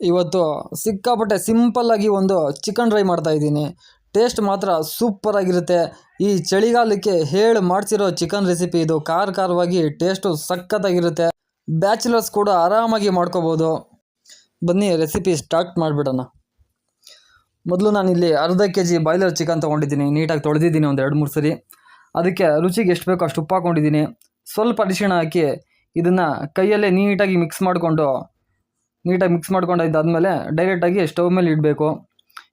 ಇವತ್ತು ಸಿಕ್ಕಾಪಟ್ಟೆ ಸಿಂಪಲ್ಲಾಗಿ ಒಂದು ಚಿಕನ್ ಡ್ರೈ ಮಾಡ್ತಾಯಿದ್ದೀನಿ. ಟೇಸ್ಟ್ ಮಾತ್ರ ಸೂಪರಾಗಿರುತ್ತೆ. ಈ ಚಳಿಗಾಲಕ್ಕೆ ಹೇಳಿ ಮಾಡಿಸಿರೋ ಚಿಕನ್ ರೆಸಿಪಿ ಇದು. ಖಾರವಾಗಿ ಟೇಸ್ಟು ಸಖತ್ತಾಗಿರುತ್ತೆ. ಬ್ಯಾಚುಲರ್ಸ್ ಕೂಡ ಆರಾಮಾಗಿ ಮಾಡ್ಕೋಬೋದು. ಬನ್ನಿ ರೆಸಿಪಿ ಸ್ಟಾರ್ಟ್ ಮಾಡಿಬಿಡೋಣ. ಮೊದಲು ನಾನಿಲ್ಲಿ ಅರ್ಧ kg ಬಾಯ್ಲರ್ ಚಿಕನ್ ತೊಗೊಂಡಿದ್ದೀನಿ. ನೀಟಾಗಿ ತೊಳೆದಿದ್ದೀನಿ ಒಂದು 2-3 ಸರಿ. ಅದಕ್ಕೆ ರುಚಿಗೆ ಎಷ್ಟು ಬೇಕೋ ಅಷ್ಟು ಉಪ್ಪು ಹಾಕ್ಕೊಂಡಿದ್ದೀನಿ. ಸ್ವಲ್ಪ ಅರಿಶಿಣ ಹಾಕಿ ಇದನ್ನು ಕೈಯಲ್ಲೇ ನೀಟಾಗಿ ಮಿಕ್ಸ್ ಮಾಡ್ಕೊಂಡಿದ್ದಾದಮೇಲೆ ಡೈರೆಕ್ಟಾಗಿ ಸ್ಟವ್ ಮೇಲೆ ಇಡಬೇಕು.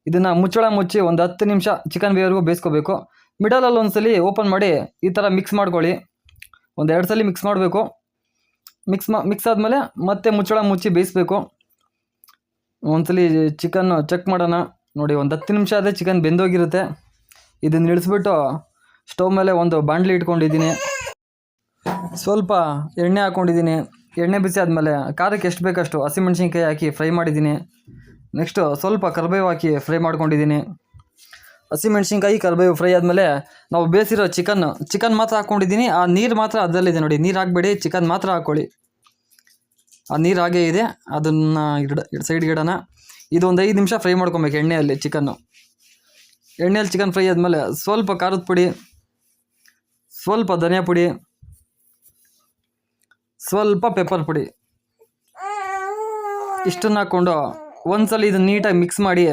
ಇದನ್ನು ಮುಚ್ಚಳ ಮುಚ್ಚಿ ಒಂದು 10 ನಿಮಿಷ ಚಿಕನ್ ಬೇಯೋವರೆಗೂ ಬೇಯಿಸ್ಕೋಬೇಕು. ಮಿಡಲಲ್ಲಿ ಒಂದ್ಸಲಿ ಓಪನ್ ಮಾಡಿ ಈ ಥರ ಮಿಕ್ಸ್ ಮಾಡ್ಕೊಳ್ಳಿ. ಒಂದು 2 ಸಲ ಮಿಕ್ಸ್ ಮಾಡಬೇಕು. ಮಿಕ್ಸ್ ಆದಮೇಲೆ ಮತ್ತೆ ಮುಚ್ಚಳ ಮುಚ್ಚಿ ಬೇಯಿಸ್ಬೇಕು. ಒಂದ್ಸಲಿ ಚಿಕನ್ ಚೆಕ್ ಮಾಡೋಣ. ನೋಡಿ, ಒಂದು 10 ನಿಮಿಷ ಆದರೆ ಚಿಕನ್ ಬೆಂದೋಗಿರುತ್ತೆ. ಇದನ್ನು ಇಳಿಸ್ಬಿಟ್ಟು ಸ್ಟವ್ ಮೇಲೆ ಒಂದು ಬಾಣಲಿ ಇಟ್ಕೊಂಡಿದ್ದೀನಿ. ಸ್ವಲ್ಪ ಎಣ್ಣೆ ಹಾಕ್ಕೊಂಡಿದ್ದೀನಿ. ಎಣ್ಣೆ ಬಿಸಿ ಆದಮೇಲೆ ಖಾರಕ್ಕೆ ಎಷ್ಟು ಬೇಕಷ್ಟು ಹಸಿಮೆಣ್ಸಿನ್ಕಾಯಿ ಹಾಕಿ ಫ್ರೈ ಮಾಡಿದ್ದೀನಿ. ನೆಕ್ಸ್ಟು ಸ್ವಲ್ಪ ಕರಿಬೇವು ಹಾಕಿ ಫ್ರೈ ಮಾಡ್ಕೊಂಡಿದ್ದೀನಿ. ಹಸಿಮೆಣ್ಸಿನ್ಕಾಯಿ ಕರಿಬೇವು ಫ್ರೈ ಆದಮೇಲೆ ನಾವು ಬೇಯಿಸಿರೋ ಚಿಕನ್ ಮಾತ್ರ ಹಾಕ್ಕೊಂಡಿದ್ದೀನಿ. ಆ ನೀರು ಮಾತ್ರ ಅದರಲ್ಲಿದೆ ನೋಡಿ. ನೀರು ಹಾಕಬೇಡಿ, ಚಿಕನ್ ಮಾತ್ರ ಹಾಕ್ಕೊಳ್ಳಿ. ಆ ನೀರು ಹಾಗೇ ಇದೆ, ಅದನ್ನು ಸೈಡ್ಗೆ ಇಡೋಣ. ಇದು ಒಂದು 5 ನಿಮಿಷ ಫ್ರೈ ಮಾಡ್ಕೊಬೇಕು ಎಣ್ಣೆಯಲ್ಲಿ ಚಿಕನ್ ಫ್ರೈ ಆದಮೇಲೆ ಸ್ವಲ್ಪ ಖಾರದ ಪುಡಿ, ಸ್ವಲ್ಪ ಧನಿಯಾ ಪುಡಿ, ಸ್ವಲ್ಪ ಪೆಪ್ಪರ್ ಪುಡಿ ಇಷ್ಟನ್ನು ಹಾಕ್ಕೊಂಡು ಒಂದ್ಸಲ ಇದನ್ನು ನೀಟಾಗಿ ಮಿಕ್ಸ್ ಮಾಡಿ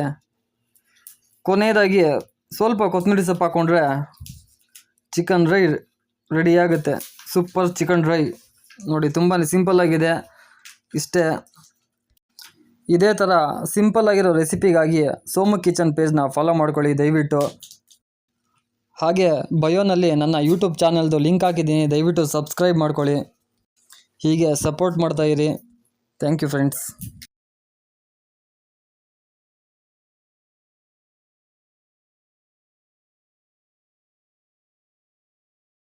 ಕೊನೆಯದಾಗಿ ಸ್ವಲ್ಪ ಕೊತ್ತಂಬರಿ ಸೊಪ್ಪು ಹಾಕ್ಕೊಂಡ್ರೆ ಚಿಕನ್ ಡ್ರೈ ರೆಡಿಯಾಗುತ್ತೆ. ಸೂಪರ್ ಚಿಕನ್ ಡ್ರೈ ನೋಡಿ, ತುಂಬಾ ಸಿಂಪಲ್ಲಾಗಿದೆ. ಇಷ್ಟೇ. ಇದೇ ಥರ ಸಿಂಪಲ್ಲಾಗಿರೋ ರೆಸಿಪಿಗಾಗಿ ಸೋಮು ಕಿಚನ್ ಪೇಜ್ನ ಫಾಲೋ ಮಾಡ್ಕೊಳ್ಳಿ ದಯವಿಟ್ಟು. ಹಾಗೆ ಬಯೋನಲ್ಲಿ ನನ್ನ ಯೂಟ್ಯೂಬ್ ಚಾನಲ್ದು ಲಿಂಕ್ ಹಾಕಿದ್ದೀನಿ, ದಯವಿಟ್ಟು ಸಬ್ಸ್ಕ್ರೈಬ್ ಮಾಡ್ಕೊಳ್ಳಿ. ಹೀಗೆ ಸಪೋರ್ಟ್ ಮಾಡ್ತಾಯಿರಿ. Thank you friends.